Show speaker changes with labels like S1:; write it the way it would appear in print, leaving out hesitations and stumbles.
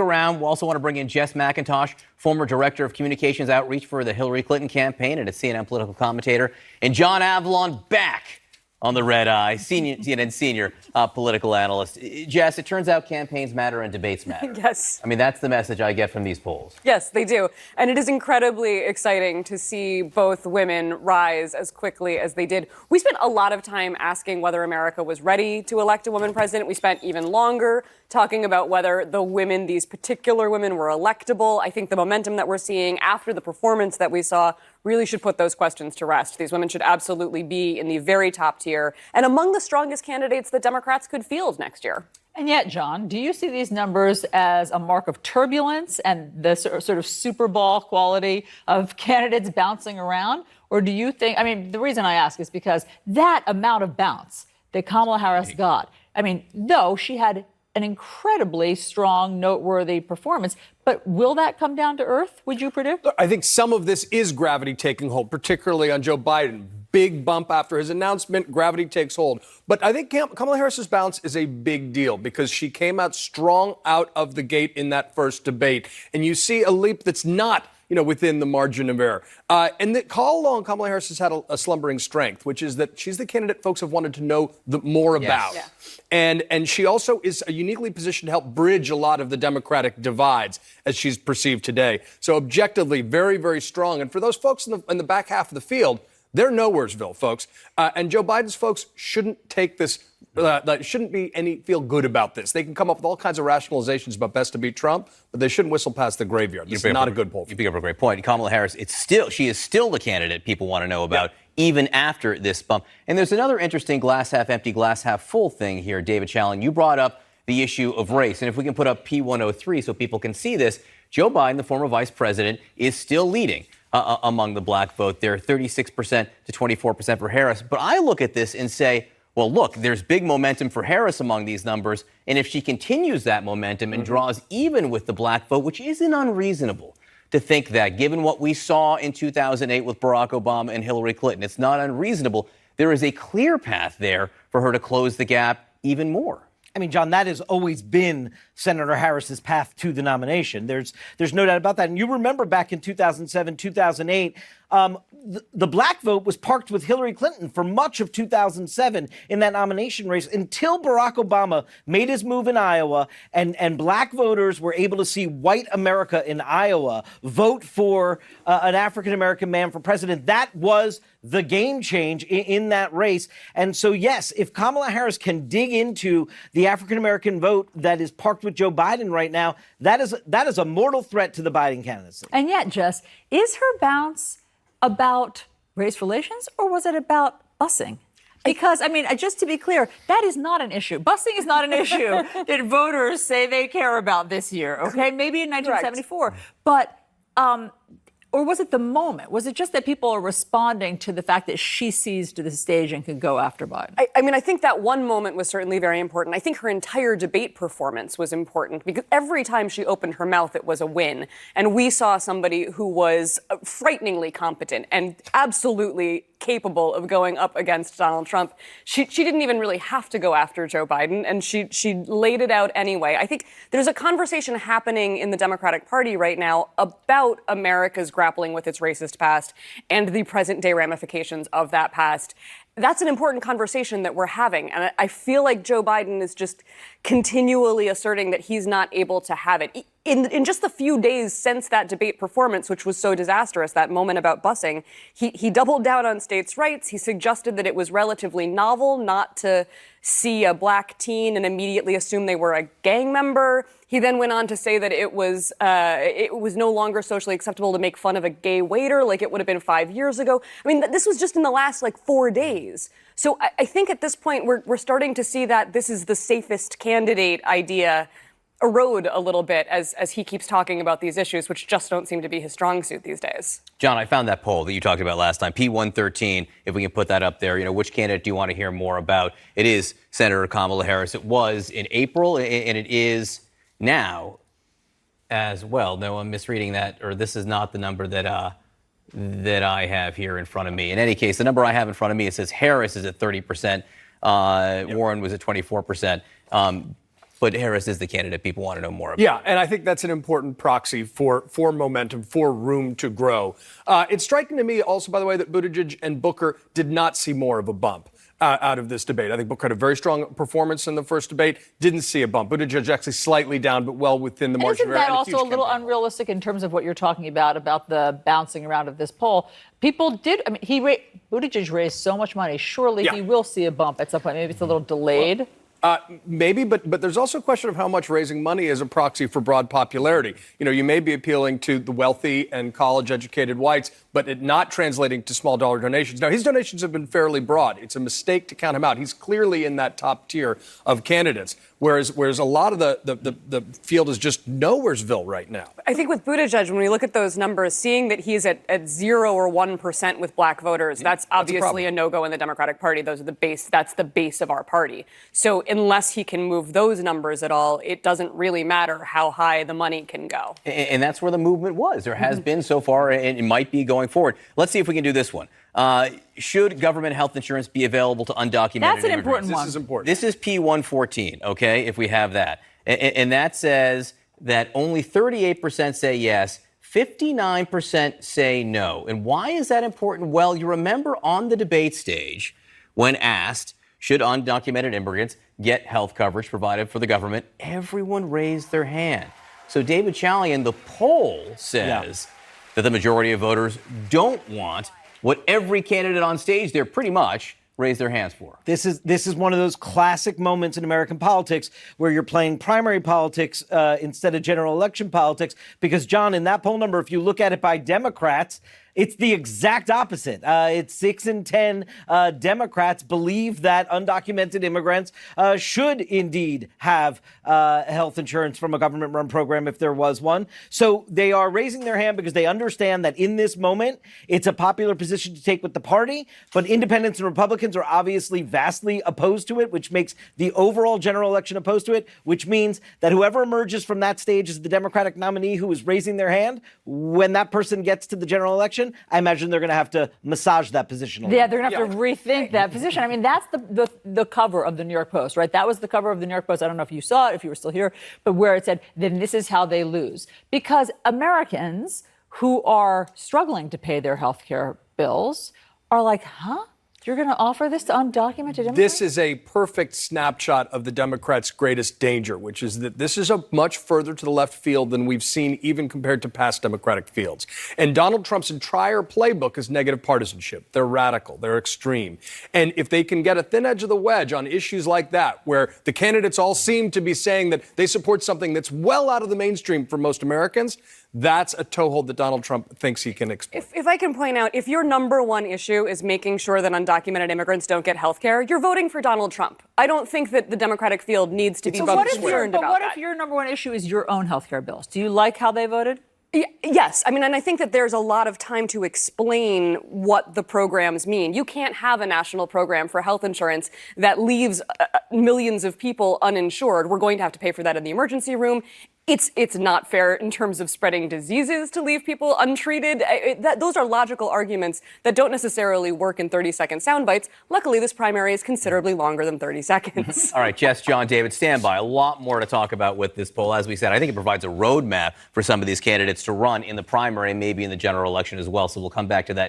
S1: Around. We also want to bring in Jess McIntosh, former director of communications outreach for the Hillary Clinton campaign and a CNN political commentator, and John Avalon back on the red eye, CNN senior political analyst. Jess, it turns out campaigns matter and debates matter.
S2: Yes.
S1: I mean, that's the message I get from these polls.
S2: Yes, they do. And it is incredibly exciting to see both women rise as quickly as they did. We spent a lot of time asking whether America was ready to elect a woman president. We spent even longer talking about whether the women, these particular women, were electable. I think the momentum that we're seeing after the performance that we saw really should put those questions to rest. These women should absolutely be in the very top tier and among the strongest candidates that Democrats could field next year.
S3: And yet, John, do you see these numbers as a mark of turbulence and the sort of Super Bowl quality of candidates bouncing around? Or do you think, I mean, the reason I ask is because that amount of bounce that Kamala Harris got, I mean, though she had an incredibly strong, noteworthy performance. But will that come down to earth, would you predict?
S4: I think some of this is gravity taking hold, particularly on Joe Biden. Big bump after his announcement, gravity takes hold. But I think Kamala Harris's bounce is a big deal because she came out strong out of the gate in that first debate. And you see a leap that's not within the margin of error. And that all along, Kamala Harris has had a slumbering strength, which is that she's the candidate folks have wanted to know more about.
S1: Yes.
S4: Yeah. And she also is uniquely positioned to help bridge a lot of the Democratic divides as she's perceived today. So objectively, very, very strong. And for those folks in the back half of the field, they're nowheresville, folks. And Joe Biden's folks shouldn't take this, shouldn't feel good about this. They can come up with all kinds of rationalizations about best to beat Trump, but they shouldn't whistle past the graveyard. This is not a good poll.
S1: You pick up a great point. Kamala Harris, she is still the candidate people want to know about, even after this bump. And there's another interesting glass half empty, glass half full thing here, David Challen. You brought up the issue of race. And if we can put up P103 so people can see this, Joe Biden, the former vice president, is still leading among the black vote. They're 36% to 24% for Harris. But I look at this and say, well, look, there's big momentum for Harris among these numbers. And if she continues that momentum and draws even with the black vote, which isn't unreasonable to think that, given what we saw in 2008 with Barack Obama and Hillary Clinton, it's not unreasonable. There is a clear path there for her to close the gap even more.
S5: I mean, John, that has always been Senator Harris's path to the nomination. There's no doubt about that. And you remember back in 2007, 2008, the black vote was parked with Hillary Clinton for much of 2007 in that nomination race until Barack Obama made his move in Iowa and black voters were able to see white America in Iowa vote for an African-American man for president. That was the game change in that race. And so, yes, if Kamala Harris can dig into the African-American vote that is parked with Joe Biden right now, that is a mortal threat to the Biden candidacy.
S3: And yet, Jess, is her bounce about race relations or was it about busing? Because, I mean, just to be clear, that is not an issue. Busing is not an issue that voters say they care about this year, okay? Maybe in 1974. Correct. But, or was it the moment? Was it just that people are responding to the fact that she seized the stage and could go after Biden?
S2: I mean, I think that one moment was certainly very important. I think her entire debate performance was important because every time she opened her mouth, it was a win. And we saw somebody who was frighteningly competent and absolutely capable of going up against Donald Trump. She didn't even really have to go after Joe Biden, and she laid it out anyway. I think there's a conversation happening in the Democratic Party right now about America's grappling with its racist past and the present-day ramifications of that past. That's an important conversation that we're having, and I feel like Joe Biden is just continually asserting that he's not able to have it. In just the few days since that debate performance, which was so disastrous, that moment about busing, he doubled down on states' rights. He suggested that it was relatively novel not to see a black teen and immediately assume they were a gang member. He then went on to say that it was no longer socially acceptable to make fun of a gay waiter like it would have been 5 years ago. I mean, this was just in the last 4 days. So I think at this point we're starting to see that this is the safest candidate idea erode a little bit as he keeps talking about these issues, which just don't seem to be his strong suit these days.
S1: John, I found that poll that you talked about last time, P113, if we can put that up there. Which candidate do you want to hear more about? It is Senator Kamala Harris. It was in April, and it is now as well. No, I'm misreading that, or this is not the number that I have here in front of me. In any case, the number I have in front of me, it says Harris is at 30%. Warren was at 24%. but Harris is the candidate people want to know more about.
S4: Yeah, and I think that's an important proxy for momentum, for room to grow. It's striking to me also, by the way, that Buttigieg and Booker did not see more of a bump out of this debate. I think Booker had a very strong performance in the first debate, didn't see a bump. Buttigieg actually slightly down, but well within the margin of
S3: Isn't
S4: error.
S3: that also a little unrealistic in terms of what you're talking about the bouncing around of this poll? People did, I mean, Buttigieg raised so much money. Surely he will see a bump at some point. Maybe it's a little delayed.
S4: Maybe, but there's also a question of how much raising money is a proxy for broad popularity. You know, you may be appealing to the wealthy and college-educated whites, but it not translating to small dollar donations. Now, his donations have been fairly broad. It's a mistake to count him out. He's clearly in that top tier of candidates, whereas a lot of the field is just nowheresville right now.
S2: I think with Buttigieg, when we look at those numbers, seeing that he's at 0 or 1% with black voters, that's obviously a no-go in the Democratic Party. Those are the base. That's the base of our party. So unless he can move those numbers at all, it doesn't really matter how high the money can go.
S1: And that's where the movement was. There has been so far, and it might be going forward. Let's see if we can do this one. Should government health insurance be available to undocumented
S3: That's an
S1: immigrants?
S3: important one.
S4: This is important.
S1: This is P114, okay, if we have that. And that says that only 38% say yes, 59% say no. And why is that important? Well, you remember on the debate stage, when asked, should undocumented immigrants get health coverage provided for the government, everyone raised their hand. So David Chalian, the poll says that the majority of voters don't want what every candidate on stage there pretty much raised their hands for.
S5: This is one of those classic moments in American politics where you're playing primary politics instead of general election politics. Because, John, in that poll number, if you look at it by Democrats, it's the exact opposite. It's 6 in 10 Democrats believe that undocumented immigrants should indeed have health insurance from a government-run program if there was one. So they are raising their hand because they understand that in this moment, it's a popular position to take with the party, but independents and Republicans are obviously vastly opposed to it, which makes the overall general election opposed to it, which means that whoever emerges from that stage as the Democratic nominee who is raising their hand, when that person gets to the general election, I imagine they're going to have to massage that position a little.
S3: Yeah, they're going to have to rethink that position. I mean, that's the cover of the New York Post, right? That was the cover of the New York Post. I don't know if you saw it, if you were still here, but where it said, then this is how they lose. Because Americans who are struggling to pay their health care bills are like, huh? You're going to offer this to undocumented immigrants?
S4: This is a perfect snapshot of the Democrats' greatest danger, which is that this is a much further to the left field than we've seen even compared to past Democratic fields. And Donald Trump's entire playbook is negative partisanship. They're radical. They're extreme. And if they can get a thin edge of the wedge on issues like that, where the candidates all seem to be saying that they support something that's well out of the mainstream for most Americans, that's a toehold that Donald Trump thinks he can exploit.
S2: If I can point out, if your number one issue is making sure that undocumented immigrants don't get health care, you're voting for Donald Trump. I don't think that the Democratic field needs to be concerned about that.
S3: But what if your number one issue is your own health care bills? Do you like how they voted?
S2: Yes. I mean, and I think that there's a lot of time to explain what the programs mean. You can't have a national program for health insurance that leaves millions of people uninsured. We're going to have to pay for that in the emergency room. It's not fair in terms of spreading diseases to leave people untreated. Those are logical arguments that don't necessarily work in 30-second sound bites. Luckily, this primary is considerably longer than 30 seconds.
S1: All right, Jess, John, David, stand by. A lot more to talk about with this poll. As we said, I think it provides a roadmap for some of these candidates to run in the primary and maybe in the general election as well. So we'll come back to that in